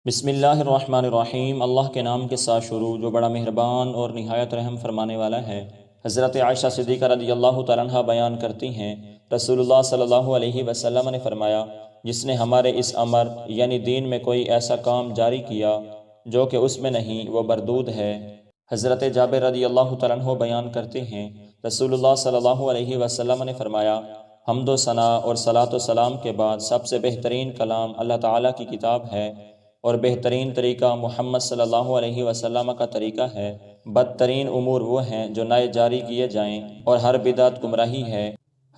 بسم اللہ الرحمن الرحیم۔ اللہ کے نام کے ساتھ شروع جو بڑا مہربان اور نہایت رحم فرمانے والا ہے۔ حضرت عائشہ صدیقہ رضی اللہ تعالیٰ عنہا بیان کرتی ہیں، رسول اللہ صلی اللہ علیہ وسلم نے فرمایا، جس نے ہمارے اس امر یعنی دین میں کوئی ایسا کام جاری کیا جو کہ اس میں نہیں، وہ مردود ہے۔ حضرت جابر رضی اللہ تعالیٰ عنہ بیان کرتے ہیں، رسول اللہ صلی اللہ علیہ وسلم نے فرمایا، حمد و ثنا اور صلاۃ و سلام کے بعد سب سے بہترین کلام اللہ تعالیٰ کی کتاب ہے، اور بہترین طریقہ محمد صلی اللہ علیہ وسلم کا طریقہ ہے۔ بدترین امور وہ ہیں جو نئے جاری کیے جائیں، اور ہر بدعت گمراہی ہے۔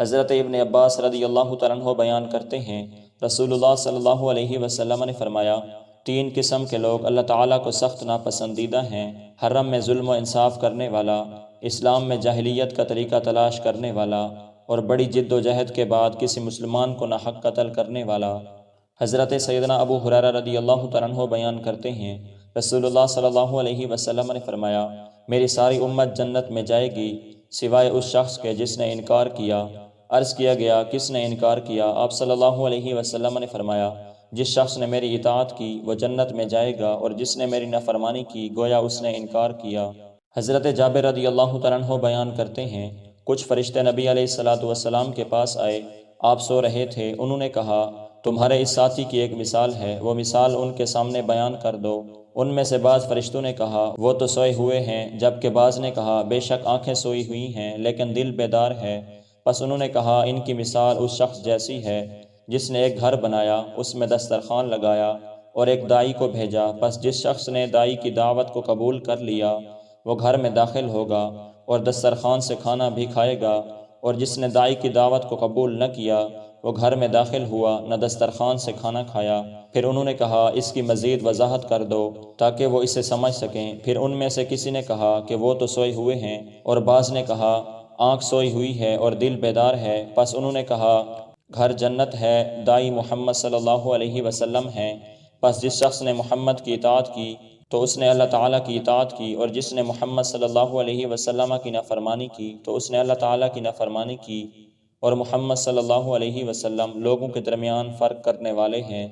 حضرت ابن عباس رضی اللہ تعالیٰ عنہ بیان کرتے ہیں، رسول اللہ صلی اللہ علیہ وسلم نے فرمایا، تین قسم کے لوگ اللہ تعالیٰ کو سخت ناپسندیدہ ہیں: حرم میں ظلم و انصاف کرنے والا، اسلام میں جاہلیت کا طریقہ تلاش کرنے والا، اور بڑی جد و جہد کے بعد کسی مسلمان کو ناحق قتل کرنے والا۔ حضرت سیدنا ابو ہریرہ رضی اللہ تعالیٰ عنہ بیان کرتے ہیں، رسول اللہ صلی اللہ علیہ وسلم نے فرمایا، میری ساری امت جنت میں جائے گی سوائے اس شخص کے جس نے انکار کیا۔ عرض کیا گیا، کس نے انکار کیا؟ آپ صلی اللہ علیہ وسلم نے فرمایا، جس شخص نے میری اطاعت کی وہ جنت میں جائے گا، اور جس نے میری نافرمانی کی گویا اس نے انکار کیا۔ حضرت جابر رضی اللہ تعالیٰ عنہ بیان کرتے ہیں، کچھ فرشتے نبی علیہ السلام کے پاس آئے، آپ سو رہے تھے، انہوں نے کہا، تمہارے اس ساتھی کی ایک مثال ہے، وہ مثال ان کے سامنے بیان کر دو۔ ان میں سے بعض فرشتوں نے کہا، وہ تو سوئے ہوئے ہیں، جبکہ بعض نے کہا، بے شک آنکھیں سوئی ہوئی ہیں لیکن دل بیدار ہے۔ پس انہوں نے کہا، ان کی مثال اس شخص جیسی ہے جس نے ایک گھر بنایا، اس میں دسترخوان لگایا اور ایک داعی کو بھیجا۔ پس جس شخص نے داعی کی دعوت کو قبول کر لیا وہ گھر میں داخل ہوگا اور دسترخوان سے کھانا بھی کھائے گا، اور جس نے داعی کی دعوت کو قبول نہ کیا وہ گھر میں داخل ہوا، نہ دسترخوان سے کھانا کھایا۔ پھر انہوں نے کہا، اس کی مزید وضاحت کر دو تاکہ وہ اسے سمجھ سکیں۔ پھر ان میں سے کسی نے کہا کہ وہ تو سوئے ہوئے ہیں، اور بعض نے کہا، آنکھ سوئی ہوئی ہے اور دل بیدار ہے۔ پس انہوں نے کہا، گھر جنت ہے، داعی محمد صلی اللہ علیہ وسلم ہیں۔ پس جس شخص نے محمد کی اطاعت کی تو اس نے اللہ تعالیٰ کی اطاعت کی، اور جس نے محمد صلی اللہ علیہ وسلم کی نافرمانی کی تو اس نے اللہ تعالیٰ کی نافرمانی کی، اور محمد صلی اللہ علیہ وسلم لوگوں کے درمیان فرق کرنے والے ہیں۔